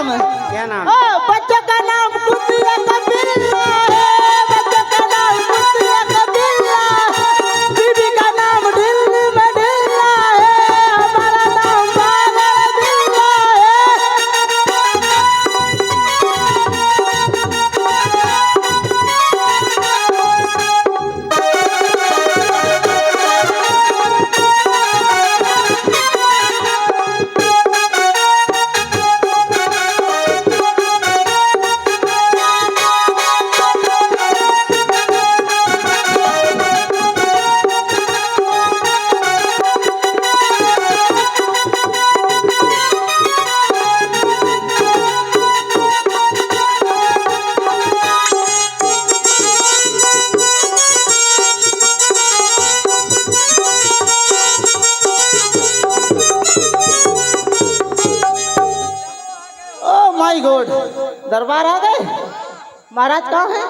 नाम है। क्या नाम? बच्चे का नाम कुतिया का बिल्ला है, बच्चे का नाम कुतिया का बिल्ला, बीबी का नाम ढिल्ली में ढिल्ला है, हमारा नाम बागड़ बिल्ला माय गॉड, दरबार आ गए। महाराज कहाँ है?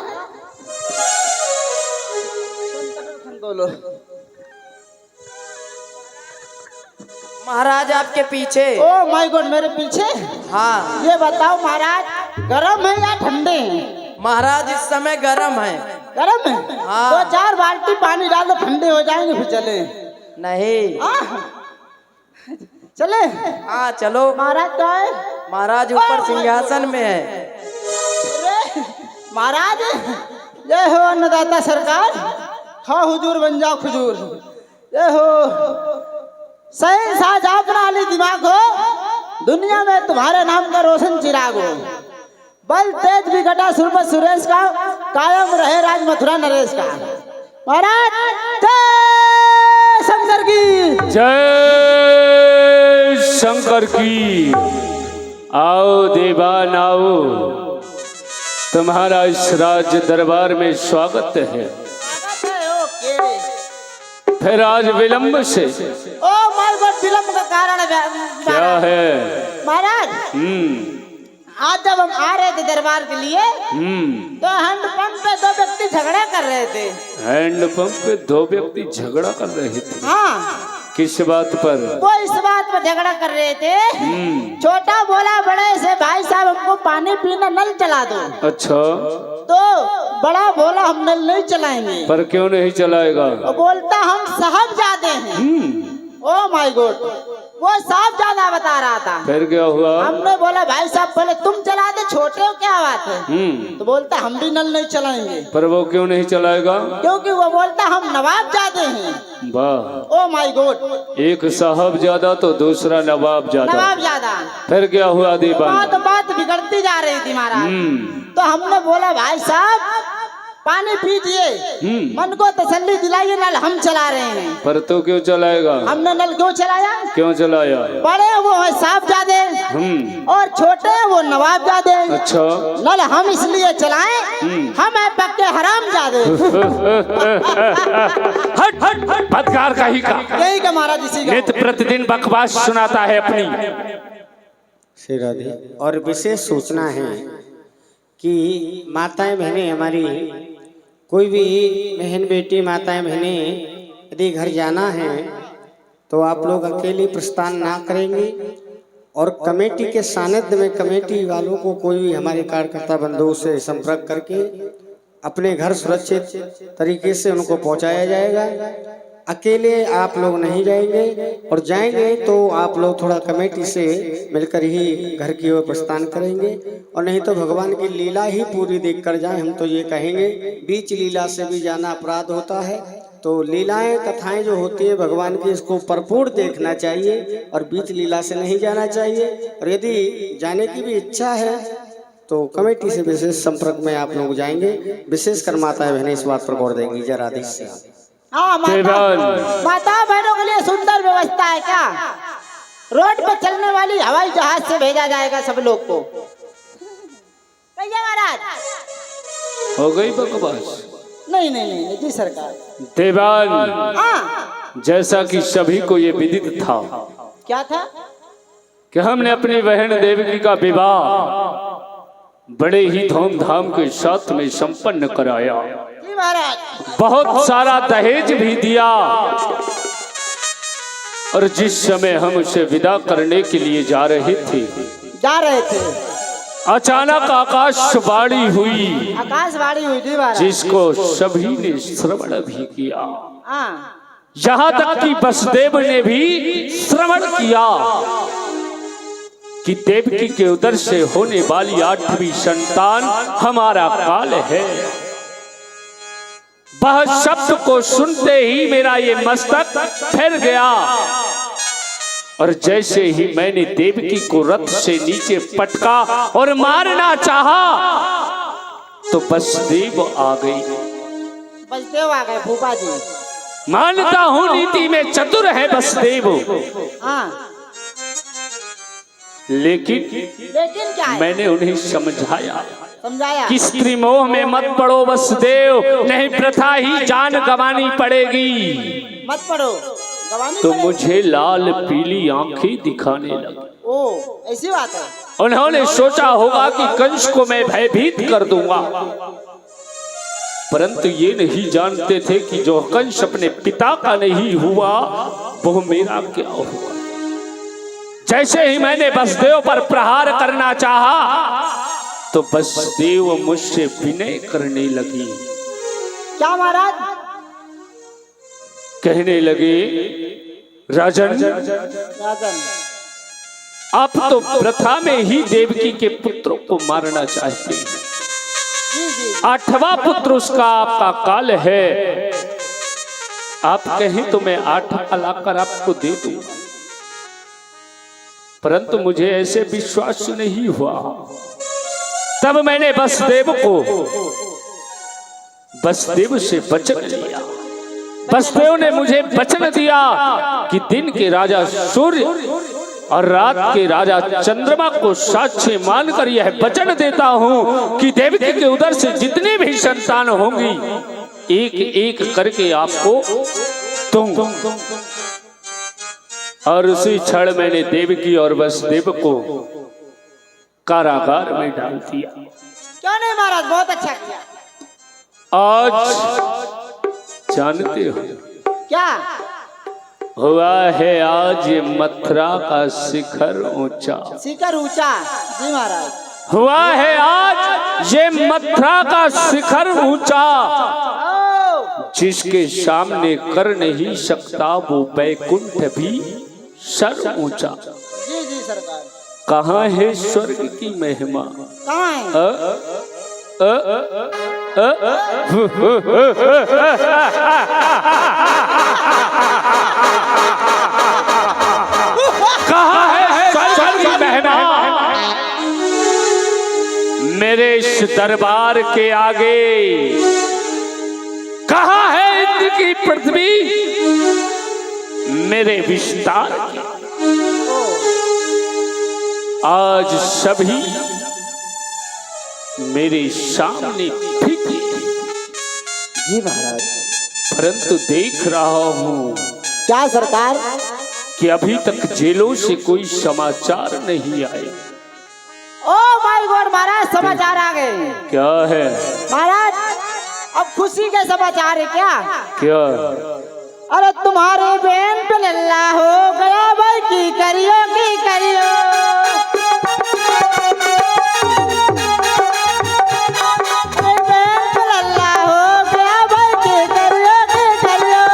बोलो। महाराज आपके पीछे। ओ माय गॉड, मेरे पीछे? हाँ। ये बताओ महाराज, गरम है या ठंडे हैं? महाराज इस समय गर्म है। गरम है? हाँ। तो 4 बाल्टी पानी डाल दो, ठंडे हो जाएंगे फिर चले। नहीं। चले? हाँ चलो। महाराज कहाँ है? महाराज ऊपर सिंहासन में है। अरे महाराज, जय हो अन्नदाता सरकार, हाँ हुजूर बन जाओ खुजूर। जय हो शहंशाह जाफर अली दिमाग हो, दुनिया में तुम्हारे नाम का रोशन चिराग हो। बल तेज विघटा सुरपत सुरेश का, कायम रहे राज मथुरा नरेश का। महाराज जय शंकर की जय शंकर की। आओ देवान आओ, तुम्हारा इस राज्य दरबार में स्वागत है। फिर आज विलंब से? ओ माय गॉड, विलंब का कारण है क्या है महाराज? आज जब हम आ रहे थे दरबार के लिए, तो हैंडपंप पे 2 व्यक्ति झगड़ा कर रहे थे। हैंडपंप पे 2 व्यक्ति झगड़ा कर रहे थे? हाँ। किस बात पर? वो इस बात पर झगड़ा कर रहे थे, छोटा बोला बड़े से, भाई साहब हमको पानी पीना, नल चला दो। अच्छा। तो बड़ा बोला हम नल नहीं चलाएंगे। पर क्यों नहीं चलाएगा? वो बोलता हम साहबजादे हैं। ओ माय गॉड, वो साहबजादा बता रहा था। फिर क्या हुआ? हमने बोला भाई साहब पहले तुम चला दे, छोटे हो क्या बात है? तो बोलता हम भी नल नहीं चलाएंगे। पर वो क्यों नहीं चलाएगा? क्योंकि वो बोलता हम नवाबजादे हैं। वाह। ओ माय गॉड, एक साहबजादा तो दूसरा नवाबजादा। नवाबजादा। फिर क्या हुआ दीवान? तो बात बिगड़ती जा रही थी महाराज। तो हमने बोला भाई साहब पानी पीजिए, मन को तसल्ली दिलाइए, नल हम चला रहे हैं। पर तो क्यों चलाएगा? हमने नल क्यों चलाया? क्यों चलाया? बड़े वो है साहबजादे और छोटे वो नवाबजादे। अच्छा। नल हम इसलिए चलाएं, हम है पक्के हरामजादे। हट हट हट, बदकार का ही का। यही का महाराज, इसी का नित्य प्रतिदिन बकवास सुनाता है अपनी। श्री राधे। और विशेष सूचना है कि माताएं बहनें हमारी, कोई भी बहन बेटी माताएं बहनें यदि घर जाना है तो आप लोग अकेले प्रस्थान ना करेंगे, और कमेटी के सानिध्य में कमेटी वालों को, कोई भी हमारे कार्यकर्ता बंधुओं से संपर्क करके अपने घर सुरक्षित तरीके से उनको पहुंचाया जाएगा। अकेले आप लोग नहीं जाएंगे, और जाएंगे तो आप लोग थोड़ा कमेटी से मिलकर ही घर की ओर प्रस्थान करेंगे, और नहीं तो भगवान की लीला ही पूरी देखकर जाएं। हम तो ये कहेंगे, बीच लीला से भी जाना अपराध होता है। तो लीलाएं कथाएं जो होती है भगवान की, इसको भरपूर देखना चाहिए और बीच लीला से नहीं जाना चाहिए। और यदि जाने की भी इच्छा है तो कमेटी से विशेष संपर्क में आप लोग जाएंगे। विशेषकर माताएं बहनें इस बात पर गौर देंगी। जरा से हाँ, माता बहनों के लिए सुंदर व्यवस्था है। क्या रोड पर चलने वाली हवाई जहाज से भेजा जाएगा सब लोग को? महाराज हो गई बकवास? नहीं नहीं नहीं जी सरकार। देवान, हाँ। जैसा कि सभी को ये विदित था, क्या था? कि हमने अपनी बहन देवकी का विवाह बड़े ही धूमधाम के साथ में संपन्न कराया। जी महाराज। बहुत सारा दहेज भी दिया, और जिस समय हम उसे विदा करने के लिए जा रहे थे अचानक आकाशवाणी हुई आकाशवाणी हुई थी महाराज। जिसको सभी ने श्रवण भी किया, हाँ यहाँ तक कि वसुदेव ने भी श्रवण किया कि देवकी के उदर से होने वाली 8वीं संतान हमारा काल है। वह शब्द को सुनते ही मेरा ये मस्तक फिर गया और जैसे ही मैंने देवकी को रथ से नीचे पटका और मारना चाहा तो वसुदेव आ गई। वसुदेव आ गए फूफा जी। मानता हूं नीति में चतुर है वसुदेव, हाँ लेकिन क्या है? मैंने उन्हें समझाया समझाया कि स्त्री मोह में मत पड़ो वसुदेव, नहीं प्रथा ही जान गंवानी पड़ेगी। मत पढ़ो गवानी तो पड़ेगी। मुझे लाल पीली आंखें दिखाने लगी। ओ ऐसी बात है। उन्होंने सोचा होगा कि कंस को मैं भयभीत कर दूंगा, परंतु ये नहीं जानते थे कि जो कंस अपने पिता का नहीं हुआ वो मेरा क्या होगा। जैसे ही मैंने वसुदेव पर प्रहार करना चाहा तो वसुदेव मुझसे विनय करने लगी। क्या महाराज? कहने लगे राजन, राजन आप तो प्रथा में ही देवकी के पुत्रों को मारना चाहते हैं। जी जी 8वां पुत्र उसका आपका काल है। आप कहें तो मैं 8 लाकर आपको दे दूं, परंतु मुझे ऐसे विश्वास नहीं हुआ। तब मैंने वसुदेव से वचन लिया। वसुदेव ने मुझे वचन दिया कि दिन के राजा सूर्य और रात के राजा चंद्रमा को साक्षी मानकर यह वचन देता हूं कि देवकी के उदर से जितनी भी संतान होंगी एक एक करके आपको दूंगा। और उसी क्षण मैंने देवकी और वसुदेव को कारागार में डाल दिया। क्यों नहीं महाराज, बहुत अच्छा किया। आज जानते हो क्या हुआ है? आज ये मथुरा का शिखर ऊंचा शिखर ऊंचा। जी महाराज हुआ है। आज ये मथुरा का शिखर ऊंचा, ओ जिसके सामने कर नहीं सकता वो बैकुंठ भी सर ऊंचा। जी जी सरकार। कहाँ है स्वर्ग की महिमा? कहाँ है? कहाँ है स्वर्ग की महिमा? मेरे इस दरबार के आगे कहाँ है इंद्र की पृथ्वी? मेरे विस्तार की आज सभी मेरे सामने फीके। जी महाराज। परंतु देख रहा हूं क्या सरकार? कि अभी तक जेलों से कोई समाचार नहीं आए। ओ माय गॉड महाराज, समाचार आ गए। क्या है? महाराज अब खुशी के समाचार है। क्या क्या? अरे तुम्हारे बहन पे लल्ला हो गया भाई, की करियो की करियो। अरे बहन पे लल्ला हो गया भाई, की करियो की करियो।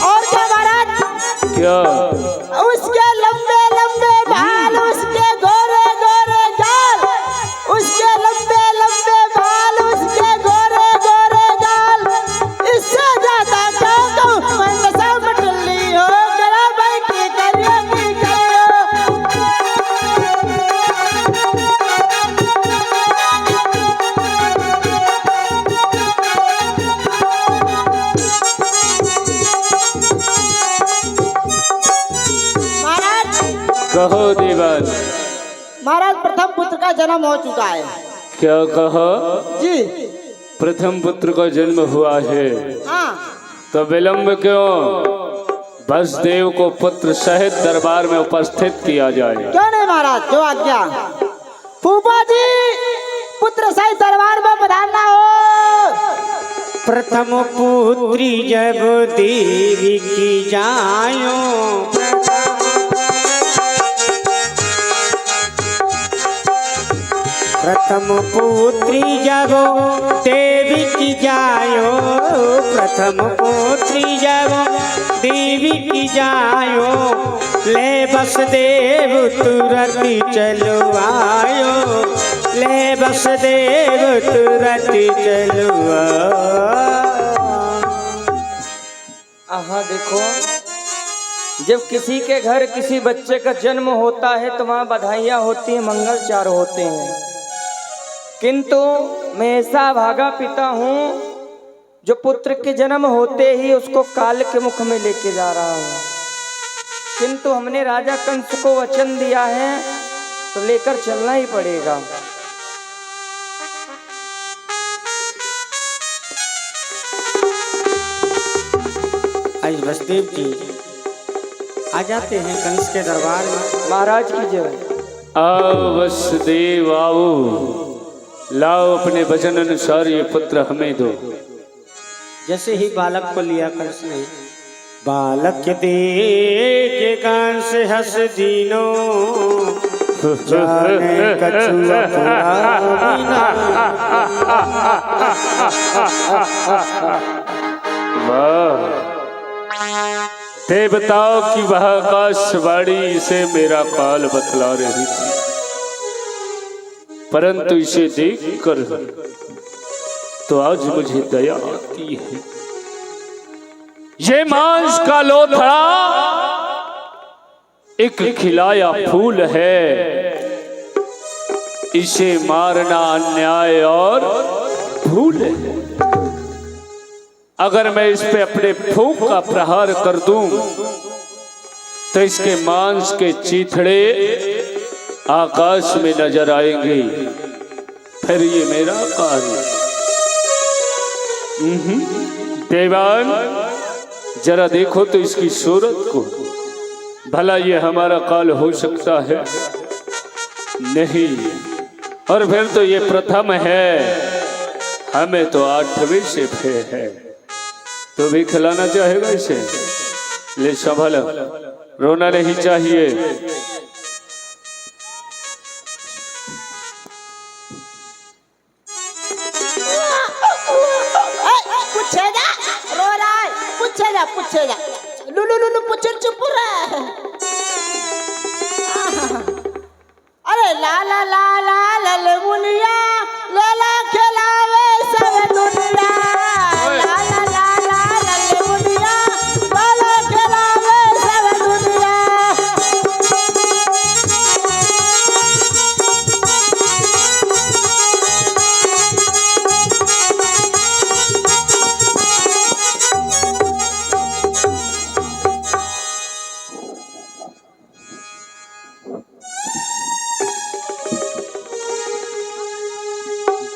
और क्या महाराज? क्या? उसके लंबे लंबे बाल, उसके गोरे गोरे गाल, उसके लंबे लंबे बाल, उसके गोरे गोरे गाल। इससे ज्यादा क्या कहूं, मैं सब टुल्ली हो गया भाई, की करियो की करियो। महाराज कहो देवान। महाराज प्रथम पुत्र का जन्म हो चुका है। क्या कहो? जी प्रथम पुत्र का जन्म हुआ है हाँ। तो विलंब क्यों? वसुदेव को पुत्र सहित दरबार में उपस्थित किया जाए। क्यों नहीं महाराज जो आज्ञा। फूफा जी पुत्र सही दरबार में पधारना हो। प्रथम पुत्री जब देवी की जायो, प्रथम पुत्री जब देवी की जायो, प्रथम पुत्री जब देवी की जायो, ले वसुदेव तुरंत चलो आयो, ले वसुदेव तुरंत चलो आहा देखो, जब किसी के घर किसी बच्चे का जन्म होता है तो वहाँ बधाइयाँ होती हैं, मंगलचार होते हैं। किंतु मैं ऐसा भागा पिता हूँ जो पुत्र के जन्म होते ही उसको काल के मुख में लेके जा रहा हूँ। किंतु हमने राजा कंस को वचन दिया है तो लेकर चलना ही पड़ेगा। आज वसुदेव जी आ जाते हैं कंस के दरबार में। महाराज की जय। आओ वसुदेव आओ, लाओ अपने वचन अनुसार ये पुत्र हमें दो। जैसे ही बालक को लिया कंस ने, बालक दे के कंस हंस दीनो, जाने कछुआ बिना। वाह, देवताओं की वह आकाशवाणी से मेरा काल बतला रही थी, परंतु इसे देखकर तो आज मुझे दया आती है। ये मांस का लोथड़ा एक खिलाया फूल है, इसे मारना अन्याय और भूल है। अगर मैं इस पे अपने फूंक का प्रहार कर दूं तो इसके मांस के चीथड़े आकाश में नजर आएंगे, फिर ये मेरा काल। देवान जरा देखो तो इसकी सूरत को, भला ये हमारा काल हो सकता है? नहीं, और फिर तो ये प्रथम है, हमें तो 8वें से भय है। तो भी खिलाना चाहेगा इसे? ले संभल, रोना नहीं चाहिए। पूछेगा, रो रहा है, पूछेगा पूछेगा, लुलु लुलु पूछे चुप रहा। अरे ला ला ला ला ला ले मुनिया, ले ला खिलावे सब दुनिया। ला ला ला ला ला ले मुनिया, ले ला खिलावे सब दुनिया।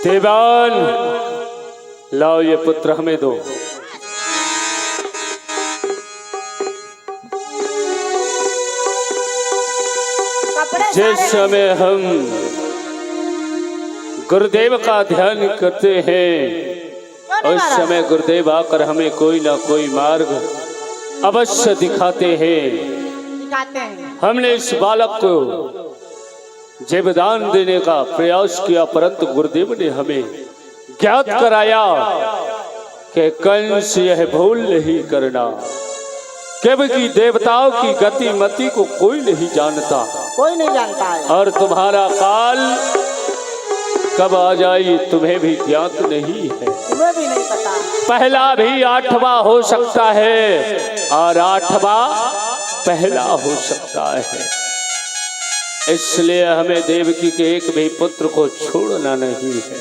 देवान लाओ ये पुत्र हमें दो। जिस समय हम गुरुदेव का ध्यान करते हैं उस समय गुरुदेव आकर हमें कोई ना कोई मार्ग अवश्य दिखाते हैं। हमने इस बालक को जीवदान देने का प्रयास किया, परंतु गुरुदेव ने हमें ज्ञात कराया कि कंस यह भूल नहीं करना, क्योंकि देवताओं की गति मति को कोई नहीं जानता, कोई नहीं जानता है। और तुम्हारा काल कब आ जाए तुम्हें भी ज्ञात नहीं है। तुम्हें भी नहीं पता। पहला भी 8वां हो सकता है और 8वां पहला हो सकता है। इसलिए हमें देवकी के एक भी पुत्र को छोड़ना नहीं है,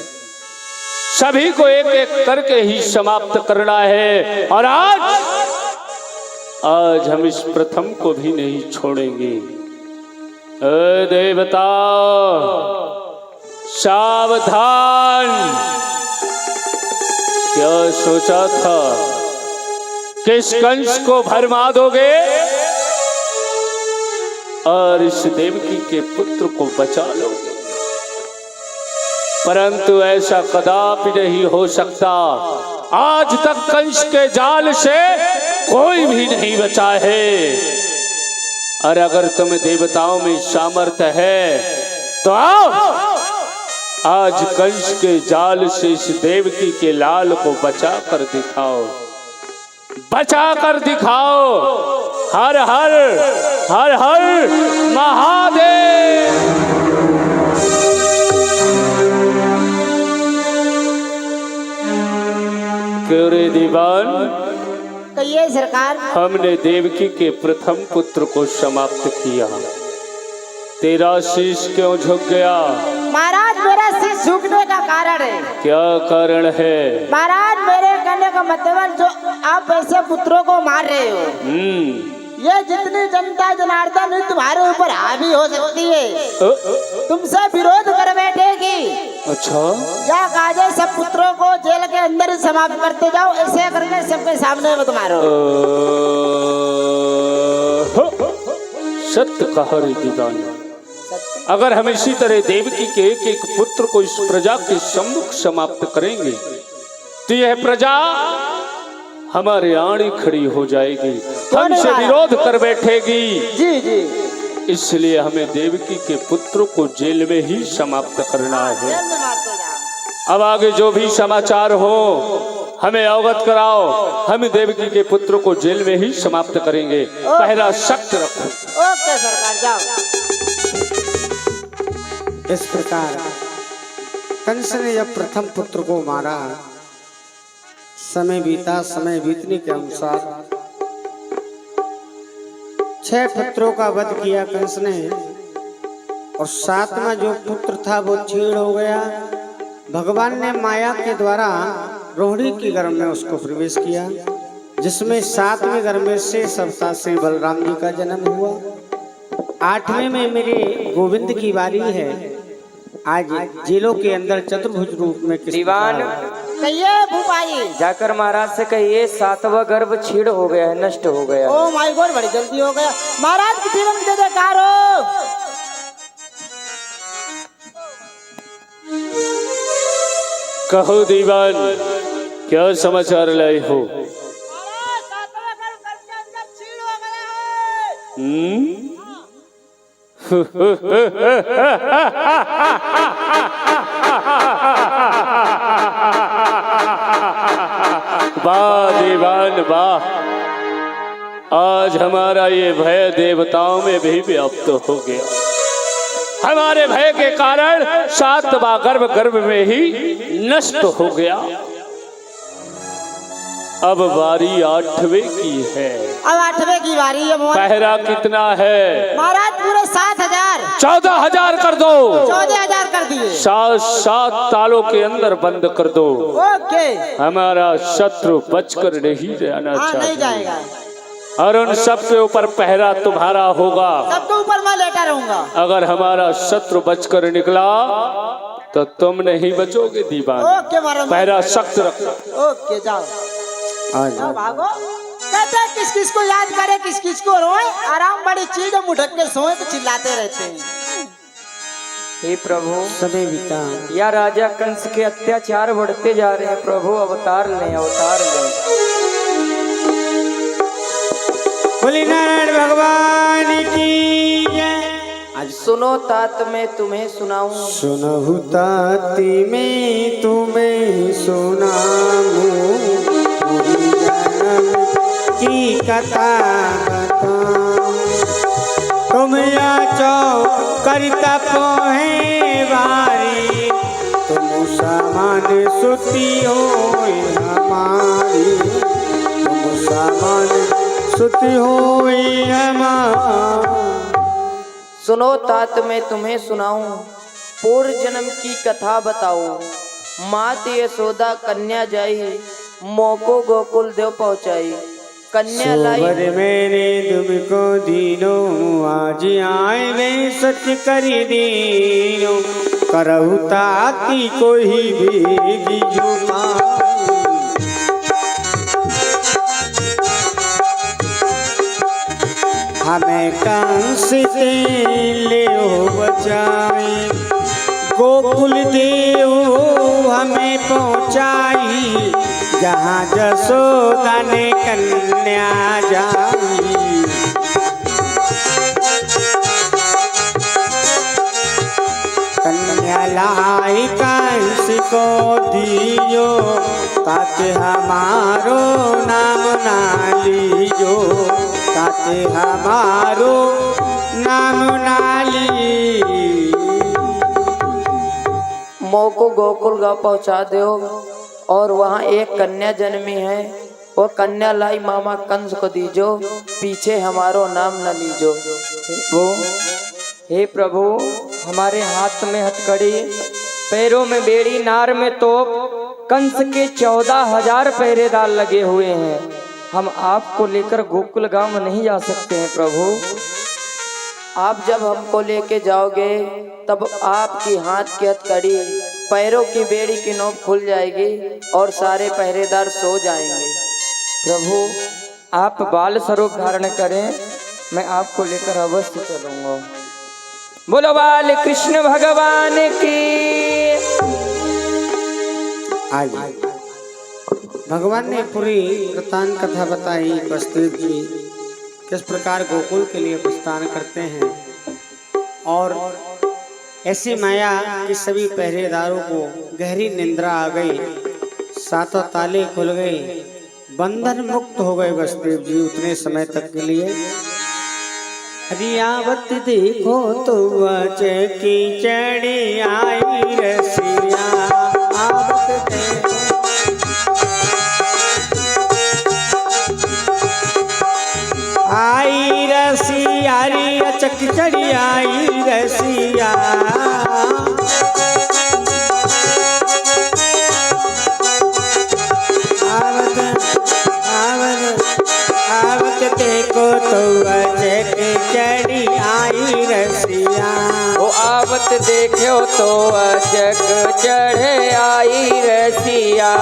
सभी को एक एक करके ही समाप्त करना है। और आज हम इस प्रथम को भी नहीं छोड़ेंगे। देवता सावधान, क्या सोचा था कि इस कंस को भरमा दोगे? और इस देवकी के पुत्र को बचा लोगे, परंतु ऐसा कदापि नहीं हो सकता। आज तक कंस के जाल से कोई भी नहीं बचा है, और अगर तुम्हें देवताओं में सामर्थ्य है तो आओ, आज कंस के जाल से इस देवकी के लाल को बचा कर दिखाओ, बचा कर दिखाओ। हर हर हर हर महादेव। क्यों रे दीवान, कहिए सरकार। हमने देवकी के प्रथम पुत्र को समाप्त किया, तेरा शीश क्यों झुक गया? महाराज मेरा सिर झुकने का कारण है। क्या कारण है? महाराज मेरे कहने का मतलब जो आप ऐसे पुत्रों को मार रहे हो, ये जितनी जनता जनार्दन तुम्हारे ऊपर हावी हो सकती है, तुमसे विरोध कर बैठेगी। अच्छा, या काजे सब पुत्रों को जेल के अंदर ही समाप्त करते जाओ, ऐसे करके सबके सामने मत मारो। सत्य कहा रे दीवान। अगर हम इसी तरह देवकी के एक एक पुत्र को इस प्रजा के सम्मुख समाप्त करेंगे तो यह प्रजा हमारे आड़ी खड़ी हो जाएगी, हमसे विरोध कर बैठेगी। जी जी, इसलिए हमें देवकी के पुत्र को जेल में ही समाप्त करना है। जेल में मारते जाओ। अब आगे जो भी समाचार हो हमें अवगत कराओ, हम देवकी के पुत्र को जेल में ही समाप्त करेंगे। पहला सख्त रखो। ओके सरकार, जाओ। इस प्रकार कंस ने जब प्रथम पुत्र को मारा, समय बीता, समय बीतने के अनुसार 6 पुत्रों का वध किया कंस ने, और 7वां जो पुत्र था वो छीड़ हो गया। भगवान ने माया के द्वारा रोहिणी की गर्भ में उसको प्रवेश किया, जिसमें 7वें गर्भ में से सप्ता श्री बलराम जी का जन्म हुआ। 8वें में मेरे गोविंद की बारी है। आज जेलों के अंदर चतुर्भुज रूप में दीवान कहिए भूपाई, जाकर महाराज से कहिए 7वां गर्भ छीड़ हो गया है, नष्ट हो गया है। ओ माय गॉड, बड़ी जल्दी हो गया। महाराज की जीवन में जयकार हो। कहो दीवान, क्या समाचार लाए हो? वाह दीवान वाह, आज हमारा ये भय देवताओं में भी व्याप्त हो गया। हमारे भय के कारण 7वां गर्भ में ही नष्ट हो गया। अब बारी 8वें की है। अब 8वें की बारी है। पहरा कितना है? महाराज पूरे 7,000। 14,000 कर दो। 14,000 कर दिए। 7 तालों के अंदर बंद कर दो। ओके। हमारा शत्रु बचकर नहीं रहना हाँ, नहीं चाहिए, जाएगा। और उन सबके ऊपर पहरा तुम्हारा होगा। सबके ऊपर मैं लेटा रहूंगा। अगर हमारा शत्रु बचकर निकला तो तुम नहीं बचोगे दीवान। ओके महाराज, पहरा सख्त रखो। ओके, जाओ आज जाओ, भागो। कहते हैं किस किस को याद करे, किस किस को रोए, आराम बड़ी चीज है, मुठक के सोए तो चिल्लाते रहते हैं। हे प्रभु, समय बीता, या राजा कंस के अत्याचार बढ़ते जा रहे हैं। प्रभु अवतार लें, अवतार लें। बोले नारायण भगवान की जय। आज सुनो तात मैं तुम्हें सुनाऊं, सुनहु ताती में तुम्हें सुनाऊं, पूरी जन्म की कथा बताऊं। तुम याचो करता पोहे बारी, तुम समान सुती हो हमारी, तुम समान सुती हो हमारी। सुनो तात मैं तुम्हें सुनाऊं, पूर्व जन्म की कथा बताऊं। मात यशोदा कन्या जाई, मोको गोकुल देव पहुंचाई। कन्या लाई मेरे तुमको दीनो, आज आए में सत्य करी दीनो, करहु ताती कोई भी जुमाई। हमें मैं कंस ते ले बचाई, गोकुल देव हमें पहुँचाई, जहाँ जसोदा ने कन्या जाई। कन्या लाई कंस को दियो, ताते हमारो नाम ना लीजो, ताते हमारो नाम ना ली। मो को गोकुल गांव पहुंचा दो और वहाँ एक कन्या जन्मी है, वो कन्या लाई मामा कंस को दीजो, पीछे हमारो नाम न लीजो। वो हे प्रभु, हमारे हाथ में हथकड़ी, पैरों में बेड़ी, नार में तोप, कंस के 14,000 पहरेदार लगे हुए हैं। हम आपको लेकर गोकुल गांव नहीं जा सकते हैं प्रभु। आप जब हमको लेके जाओगे तब आपकी हाथ की हथकड़ी, पैरों की बेड़ी की नोक खुल जाएगी और सारे पहरेदार सो जाएंगे। प्रभु, आप बाल स्वरूप धारण करें, मैं आपको लेकर अवश्य चलूंगा। बोलो बाल कृष्ण भगवान की। आज भगवान ने पूरी वृतांत कथा बताई। वसुदेव जी किस प्रकार गोकुल के लिए प्रस्थान करते हैं और ऐसी माया कि सभी पहरेदारों को गहरी निंद्रा आ गई, सातों ताले खुल गए, बंधन मुक्त हो गए वसुदेव जी उतने समय तक के लिए। रियावत देखो तो की चढ़ी आई रसिया, आवत देखो आई रसिया, चक चढ़ी आई रसिया। आवत आवत आवत देखो तो चक चढ़ी आई रसिया। वो आवत देखो तो अचक चढ़े आई रसिया।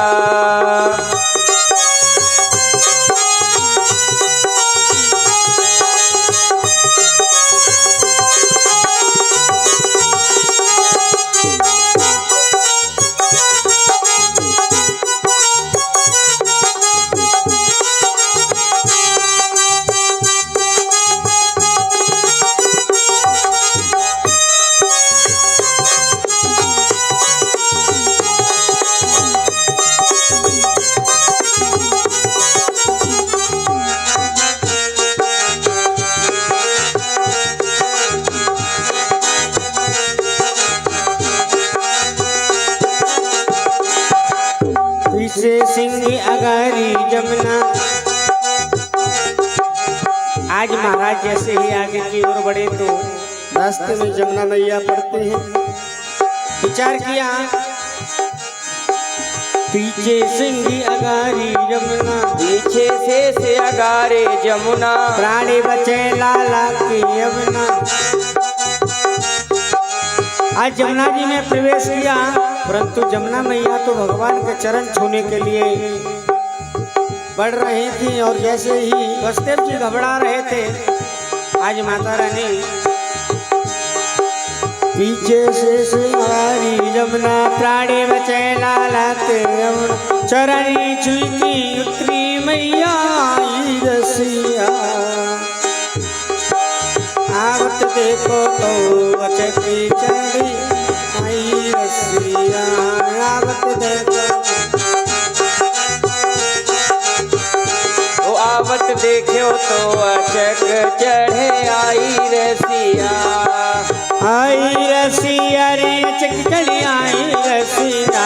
सिंह अगारी जमुना। आज महाराज जैसे ही आगे की ओर बढ़े तो रास्ते में जमुना मैया पड़ते हैं। विचार किया, पीछे सिंह अगारी जमुना, पीछे से अगारे जमुना, प्राणी बचे लाला की यमुना। आज जमुना जी में प्रवेश किया, परंतु जमुना मैया तो भगवान के चरण छूने के लिए बढ़ रही थी और जैसे ही वसुदेव जी घबरा रहे थे, आज माता रानी पीछे से हमारी जमुना, प्राणी बचे लाला के यमुना। चरणी छुई उतरी मैया आई रसिया, आवत देखो तो अचकी चढ़ी आई रसिया। आवत देखो वो आवत देखो तो अचक चढ़े आई रसिया। आई रसिया रे अचक चढ़ी आई रसिया,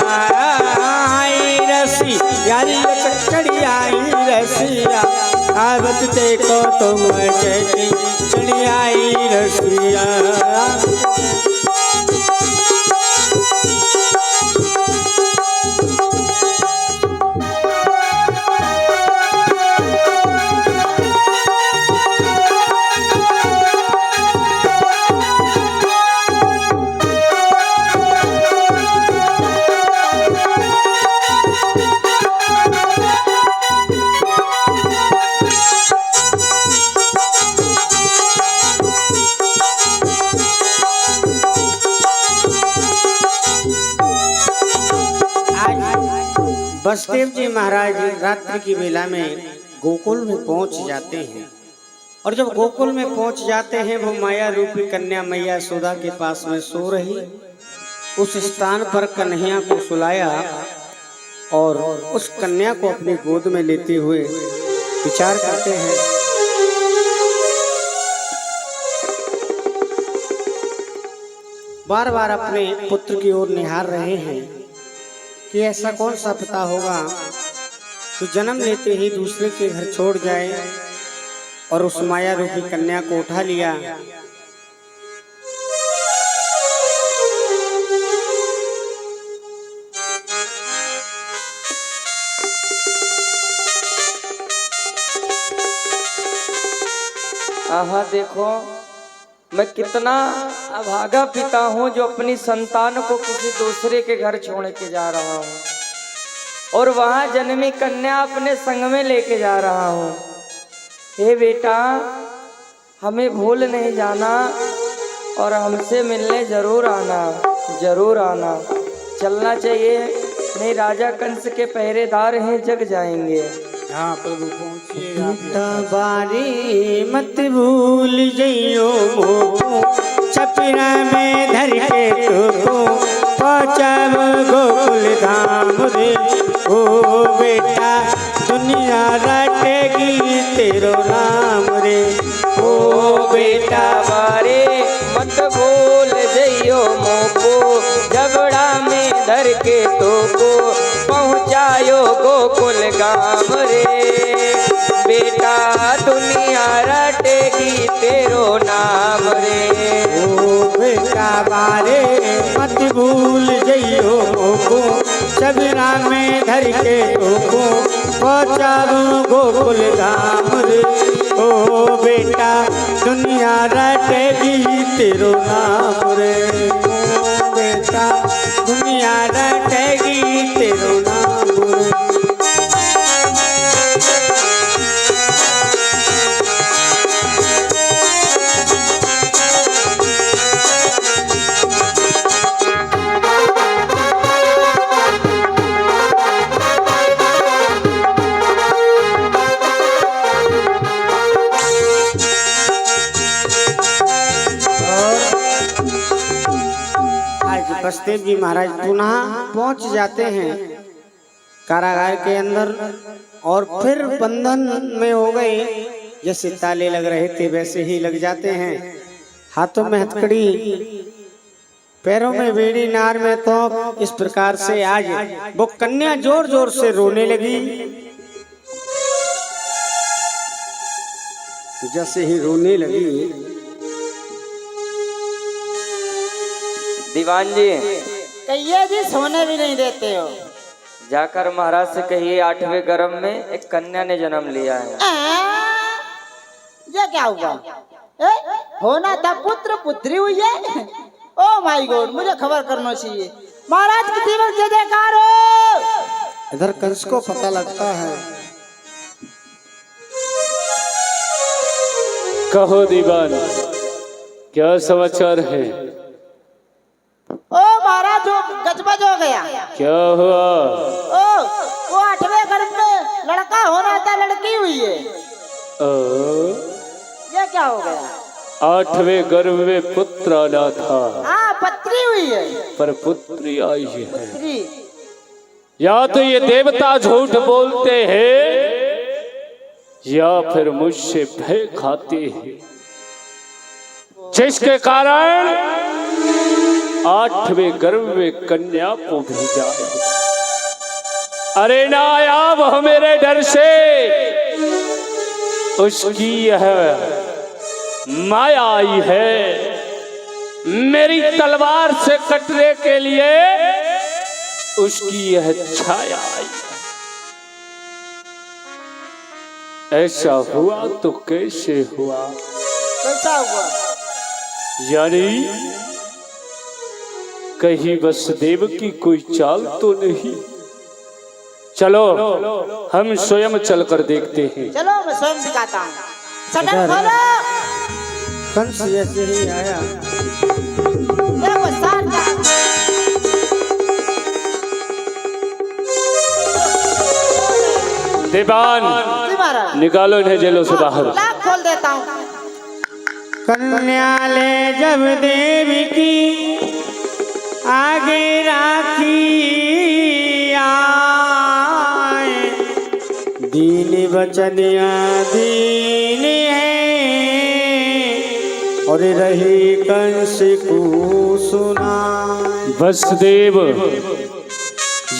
आई रसिया रे अचक चढ़ी आई रसिया। आवत देखो तो अचकी चढ़ी आई रसिया। वसुदेव जी महाराज रात्रि की बेला में गोकुल में पहुंच जाते हैं। और जब गोकुल में पहुंच जाते हैं, वो माया रूपी कन्या मैया यशोदा के पास में सो रही। उस स्थान पर कन्हैया को सुलाया और उस कन्या को अपनी गोद में लेते हुए विचार करते हैं। बार बार अपने पुत्र की ओर निहार रहे हैं कि ऐसा कौन सा पिता होगा तो जन्म लेते ही दूसरे के घर छोड़ जाए और उस माया रूपी कन्या को उठा लिया। आहा देखो, मैं कितना अभागा पिता हूँ जो अपनी संतान को किसी दूसरे के घर छोड़ के जा रहा हूँ और वहाँ जन्मी कन्या अपने संग में लेके जा रहा हूँ। हे बेटा, हमें भूल नहीं जाना और हमसे मिलने जरूर आना, जरूर आना। चलना चाहिए, नहीं राजा कंस के पहरेदार हैं, जग जाएंगे। हाँ प्रभु पहुँचिए। बारी मत भूल जइयो मोको, छपरा में धर के तुको पहुँचब गोकुल धाम रे। ओ बेटा दुनिया रटेगी तेरो नाम रे। ओ बेटा बारे मत भूल जइयो मोको, जबड़ा में धर के तोको पहुँचायो गोकुल गाम रे। बेटा दुनिया रटेगी तेरो नाम रे। ओ बेटा बारे मत भूल जइयो मोको, छबरा में धर के तोको पहुँचाबो गोकुल धाम रे। ओ बेटा दुनिया रटेगी तेरो नाम रे। ओ बेटा दुनिया रटेगी तेरो नाम रे। वसुदेव जी महाराज पुनः पहुंच जाते हैं कारागार के अंदर और फिर बंधन में हो गए। जैसे ताले लग रहे थे वैसे ही लग जाते हैं। हाथों में हथकड़ी, पैरों में बेड़ी, नार में तो इस प्रकार से आज वो कन्या जोर जोर से रोने लगी। जैसे ही रोने लगी, दीवान जी कहिए जी, सोने भी नहीं देते हो। जाकर महाराज से कहिए 8वें गर्भ में एक कन्या ने जन्म लिया है। ये क्या हुआ? होना था पुत्र, पुत्री हुई है। ओ माय गॉड, मुझे खबर करना चाहिए। महाराज की दिवस जय जयकार हो। इधर कंस को पता लगता है। कहो दीवान, क्या समाचार है? ओ महाराज, वो गजबज हो गया। क्या हुआ? ओ वो 8वें गर्भ में लड़का होना था, लड़की हुई है। ये क्या हो गया? 8वें गर्भ में पुत्र आना था। हाँ, पत्री हुई है। पर पुत्री आई है। पुत्री। या तो ये देवता झूठ बोलते हैं या फिर मुझसे भय खाते हैं, जिसके कारण 8वें गर्भ में कन्या को भेजा है। अरे ना आया वह मेरे डर से, उसकी यह माया आई है मेरी तलवार से कटने के लिए, उसकी यह छाया आई है। ऐसा हुआ तो कैसे हुआ? कैसा हुआ? यानी कहीं वसुदेव की कोई चाल तो नहीं? चलो हम स्वयं चलकर देखते हैं। चलो मैं स्वयं दिखाता हूँ। सटन खोलो। कंस जैसे ही आया, देखो साथ देवान जी महाराज। निकालो इन्हें जेलों से बाहर। लाख खोल देता हूँ। कन्या ले जब देवी की आगे राखी आए, दीन बचनिया दीन है और रही कंस को सुना। वसुदेव,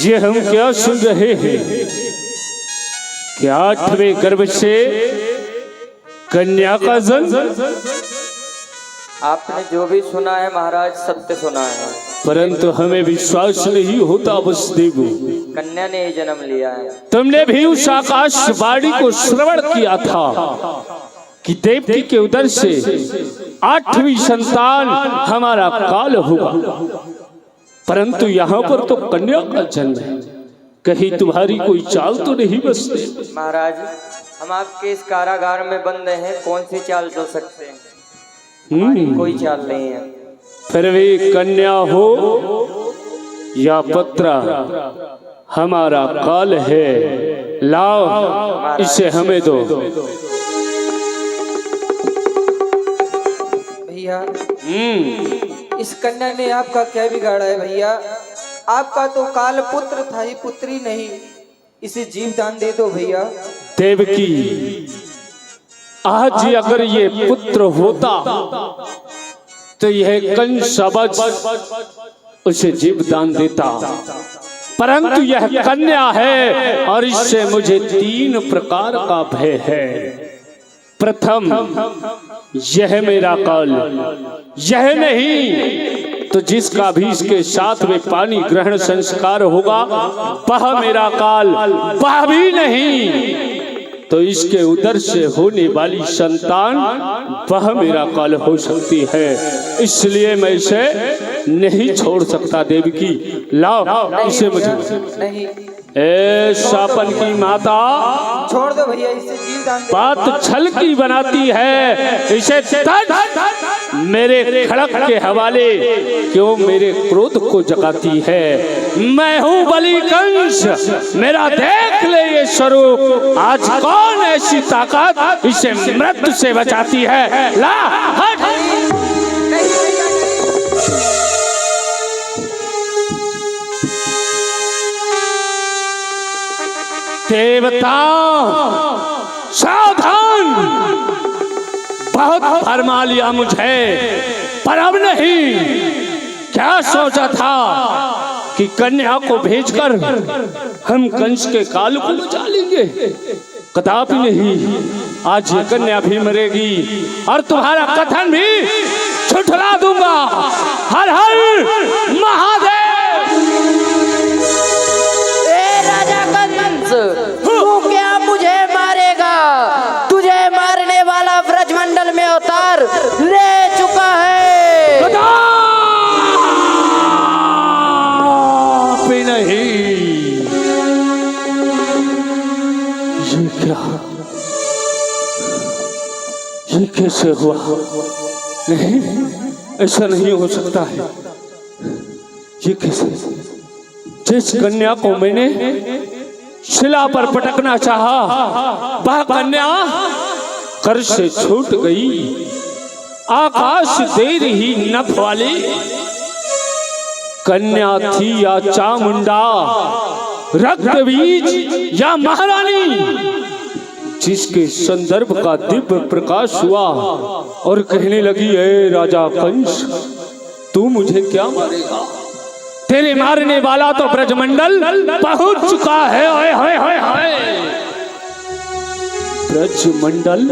ये हम क्या सुन रहे हैं कि 8वें गर्भ से कन्या का जन्म? आपने जो भी सुना है महाराज सत्य सुना है, परंतु हमें विश्वास नहीं होता वसुदेव। कन्या ने ही जन्म लिया है। तुमने भी उस आकाशवाणी को श्रवण किया था कि देवकी के उदर से 8वीं संतान हमारा काल होगा, परंतु यहाँ पर तो कन्या का जन्म है। कहीं तुम्हारी कोई चाल तो नहीं बसते? महाराज, हम आपके इस कारागार में बंद हैं, कौन सी चाल चल सकते हैं? हमारी कोई चाल नहीं है। फिर भी कन्या हो या पुत्रा, हमारा काल है। लाओ इसे हमें दो। भैया, इस कन्या ने आपका क्या बिगाड़ा है भैया? आपका तो काल पुत्र था ही, पुत्री नहीं। इसे जीव दान दे दो भैया। देवकी, आज अगर ये पुत्र होता तो यह कंस उसे जीव दान देता, परंतु यह कन्या है और इससे मुझे 3 प्रकार का भय है। प्रथम, यह मेरा काल, यह नहीं तो जिसका भी इसके साथ में पानी ग्रहण संस्कार होगा वह मेरा काल, वह भी नहीं तो इसके उदर से होने वाली संतान वह मेरा काल हो सकती है। इसलिए मैं इसे नहीं छोड़ सकता। देवकी, लाओ इसे मुझे। नहीं, ए शापन की माता, छोड़ दो भैया, इसे जीव दान दे। बात छल की बनाती है, इसे मेरे खड़क के हवाले क्यों मेरे क्रोध को जगाती है? मैं हूँ बलि कंस, मेरा देख ले ये स्वरूप। आज कौन ऐसी ताकत इसे मृत्यु से बचाती है? ला हट। देवता सावधान, बहुत भरमा लिया मुझे, पर अब नहीं। क्या सोचा था कि कन्या को भेजकर हम कंस के काल को बचा लेंगे? कदापि नहीं। आज ये कन्या भी मरेगी और तुम्हारा कथन भी छुटला दूंगा। हर हर महादेव। तू क्या मुझे मारेगा? तुझे मारने वाला ब्रजमंडल में अवतार ले चुका है। कदापि नहीं। ये क्या, ये कैसे हुआ? नहीं, ऐसा नहीं हो सकता है। ये कैसे? जिस कन्या को मैंने शिला पर पटकना चाहा वह कन्या कर से छूट गई। आकाश दे रही नभ वाली कन्या थी या चामुंडा, रक्त बीज या महारानी, जिसके संदर्भ का दिव्य प्रकाश हुआ और कहने लगी, ए राजा कंस, तू मुझे क्या मारेगा? तेरे मारने वाला तो ब्रजमंडल पहुंच चुका है। ओए होए होए होए। ब्रजमंडल,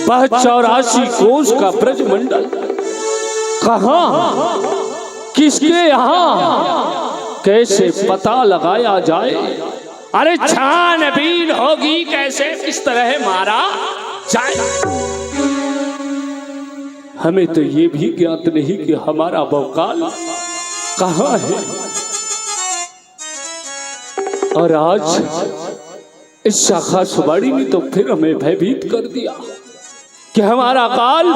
वह 84 कोस का ब्रजमंडल कहां, किसके यहाँ, कैसे पता लगाया जाए? अरे छानबीन होगी, कैसे किस तरह मारा जाए? हमें तो ये भी ज्ञात नहीं कि हमारा बहुकाल कहाँ है। और आज इस शाखा सुबाड़ी ने तो फिर हमें भयभीत कर दिया कि हमारा काल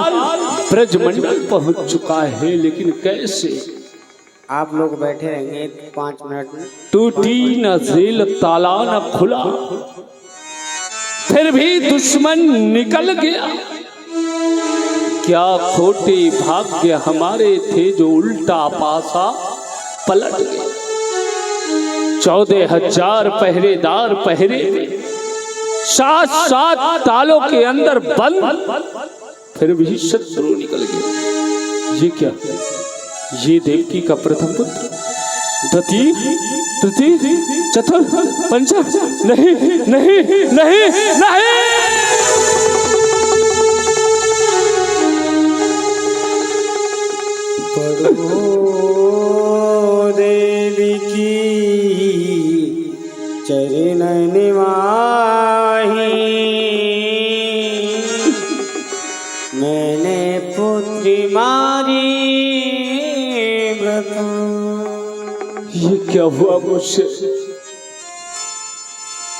ब्रजमंडल पहुंच चुका है। लेकिन कैसे? आप लोग बैठे रहेंगे 5 मिनट में। टूटी न जेल ताला न खुला, फिर भी दुश्मन निकल गया। क्या खोटे भाग्य हमारे थे जो उल्टा पासा पलट गया। 14,000 पहरेदार पहरे थे, 7 तालों के अंदर बंद, फिर भी शत्रु निकल गया। ये क्या? ये देवकी का प्रथम पुत्र द्वितीय, तृतीय, चतुर्थ, पंचम, नहीं नहीं नहीं नहीं। पढ़ो देवी की चरण निवाही, मैंने पुत्री मारी व्रत। ये क्या हुआ मुझसे?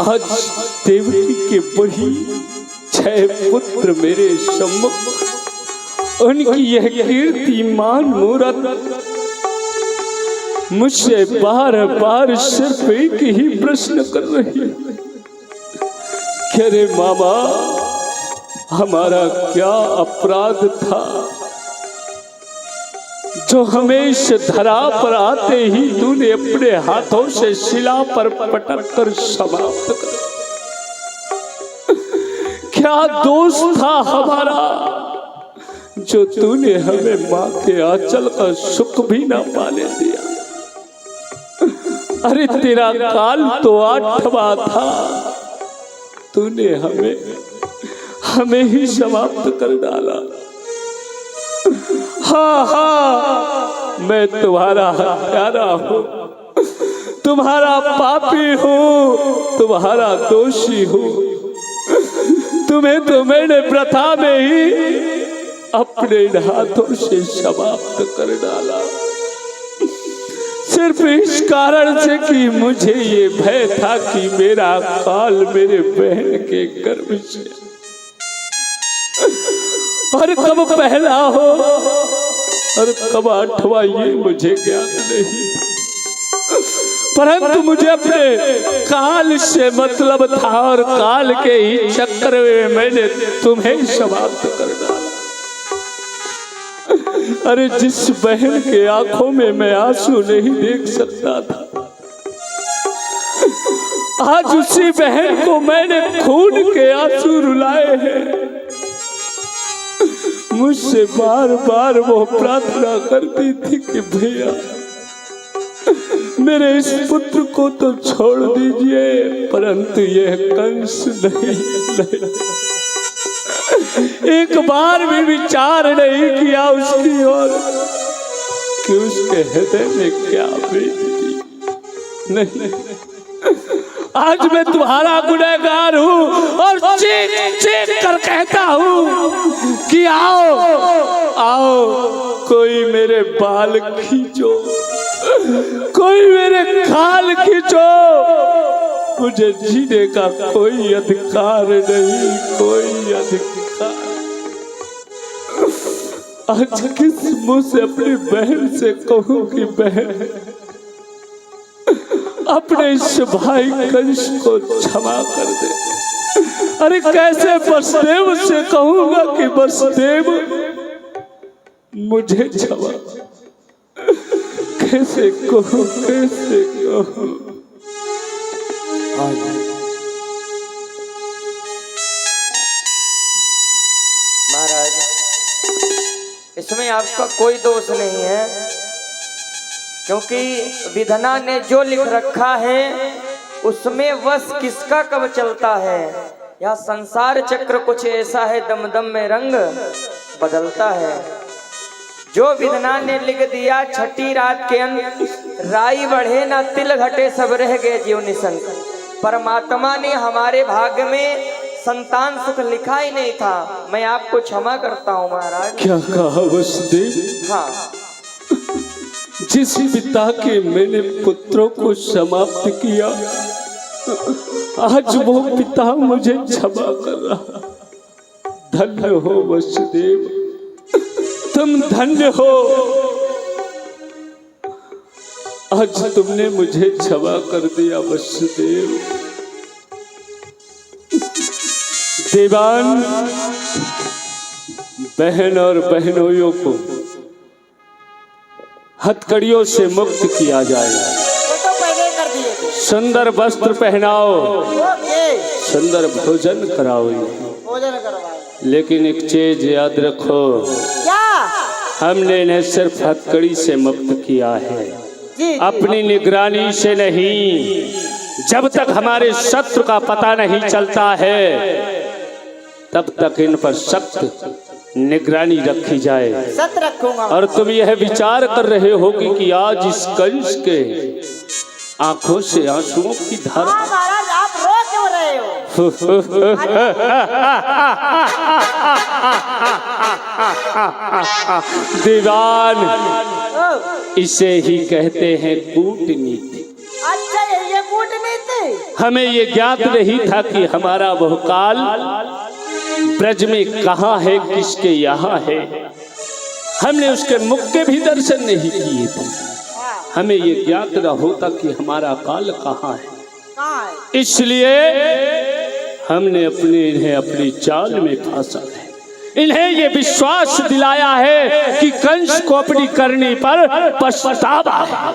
आज देवकी के बड़ी 6 पुत्र मेरे सम्मुख, उनकी यह कीर्तिमान मूरत मुझसे बार बार सिर्फ एक ही प्रश्न कर रही है कि अरे मामा, हमारा क्या अपराध था जो हमेश धरा पर आते ही तूने अपने हाथों से शिला पर पटक कर समाप्त कर। क्या दोष था हमारा जो तूने हमें माँ के आंचल का सुख भी ना पाने दिया। अरे तेरा काल तो 8वां था, तूने हमें ही समाप्त कर डाला। हाँ हाँ, मैं तुम्हारा हत्यारा हूँ, तुम्हारा पापी हूँ, तुम्हारा दोषी हूँ। तुम्हें तो मैंने प्रथा में ही अपने हाथों से समाप्त कर डाला, सिर्फ इस कारण से कि मुझे ये भय था कि मेरा काल मेरे बहन के गर्भ से और कब पहला हो और कब 8वां ये मुझे ज्ञात नहीं, परंतु मुझे अपने काल से मतलब था और काल के ही चक्र में मैंने तुम्हें समाप्त कर डाला। अरे जिस बहन के आंखों में मैं आंसू नहीं देख सकता था, आज उसी बहन को मैंने खून के आंसू रुलाए हैं। मुझसे बार बार वो प्रार्थना करती थी कि भैया मेरे इस पुत्र को तो छोड़ दीजिए, परंतु यह कंस नहीं। एक बार भी विचार नहीं किया उसकी ओर कि उसके हृदय में क्या बीतती। नहीं, आज मैं तुम्हारा गुनहगार हूँ और चीख चीख कर कहता हूँ कि आओ आओ, कोई मेरे बाल खींचो, कोई मेरे खाल खींचो। मुझे जीने का कोई अधिकार नहीं, कोई अधिकार। आज किस मुंह से अपनी बहन से कहूँ कि बहन अपने इस भाई कंस को क्षमा कर दे। अरे कैसे वसुदेव से कहूंगा कि वसुदेव मुझे क्षमा, कैसे कहूँ, कैसे कहूँ। महाराज, इसमें आपका कोई दोष नहीं है, क्योंकि विधना ने जो लिख रखा है उसमें वश किसका कब चलता है। यह संसार चक्र कुछ ऐसा है, दम दम में रंग बदलता है। जो विधना ने लिख दिया, छठी रात के अंत राई बढ़े ना तिल घटे, सब रह गए जीव निशंक। परमात्मा ने हमारे भाग्य में संतान सुख लिखा ही नहीं था। मैं आपको क्षमा करता हूँ महाराज। क्या कहा वसुदेव? हाँ, जिस पिता के मैंने पुत्रों को समाप्त किया, आज वो पिता मुझे क्षमा कर रहा। धन्य हो वसुदेव, तुम धन्य हो। आज तुमने मुझे क्षमा कर दिया वसुदेव। देवान, बहन और बहनोइयों को हथकड़ियों से मुक्त किया जाए। वो तो पहले कर दिए थे। सुंदर वस्त्र पहनाओ, ओके, सुंदर भोजन कराओ, भोजन करवाए। लेकिन एक चीज याद रखो, क्या? हमने इन्हें सिर्फ हथकड़ी से मुक्त किया है, जी, अपनी निगरानी से नहीं। जब तक हमारे शत्रु का पता नहीं चलता है तब तक इन पर सख्त निगरानी रखी जाए। सत रखूंगा। और तुम यह विचार कर रहे हो कि आज इस कंस के आंखों से आंसुओं की धारा। हाँ महाराज, आप रो क्यों रहे हो? दीवान, ओ, इसे ही कहते हैं कूटनीति। अच्छा, ये कूटनीति। हमें ये ज्ञात नहीं था कि हमारा वह काल ब्रज में कहाँ है, किसके यहाँ है। हमने उसके मुख के भी दर्शन नहीं किए थे। हमें ये ज्ञात न होता कि हमारा काल कहाँ है। कहाँ है? इसलिए हमने इन्हें अपनी चाल में फंसा है। इन्हें ये विश्वास दिलाया है कि कंस को अपनी करनी पर पछतावा है।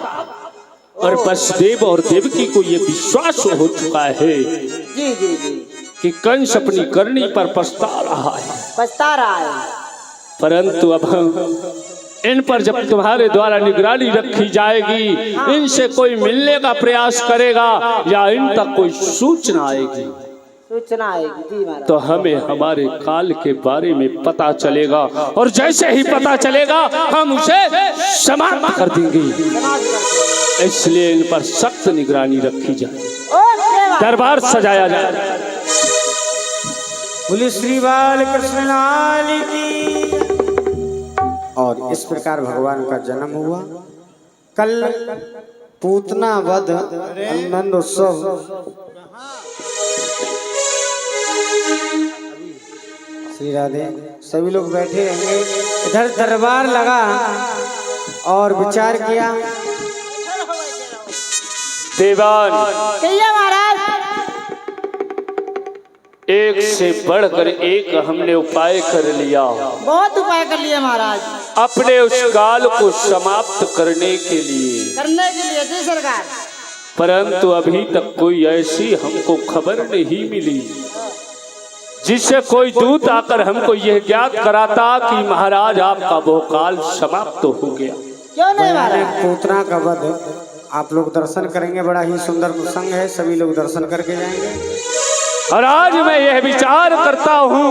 और वसुदेव और देवकी को ये विश्वास हो चुका है जी जी जी, कि कंस अपनी करनी पर पछता रहा है। पछता रहा है। परंतु अब इन पर जब तुम्हारे द्वारा निगरानी रखी जाएगी, इनसे कोई मिलने का प्रयास करेगा या इन तक कोई सूचना आएगी, सूचना आएगी जी महाराज, तो हमें हमारे काल के बारे में पता चलेगा। और जैसे ही पता चलेगा हम उसे समाप्त कर देंगे। इसलिए इन पर सख्त निगरानी रखी जाए, दरबार सजाया जाए। बोले श्री बाल कृष्ण लाल की। और इस प्रकार भगवान का जन्म हुआ। कल पूतना वध आनंद उत्सव श्री राधे सभी लोग बैठे रहेंगे। इधर दरबार लगा और विचार किया। देवान, कहिए महाराज। एक से बढ़कर एक हमने उपाय कर लिया, बहुत उपाय कर लिए महाराज, अपने उस काल को समाप्त करने के लिए। करने के लिए जी सरकार। परंतु अभी तक कोई ऐसी हमको खबर नहीं मिली जिससे कोई दूत आकर हमको यह ज्ञात कराता कि महाराज आपका वो काल समाप्त हो गया। क्यों नहीं महाराज? पूतना का वध आप लोग दर्शन करेंगे। बड़ा ही सुंदर प्रसंग है, सभी लोग दर्शन करके जाएंगे। और आज मैं यह विचार करता हूँ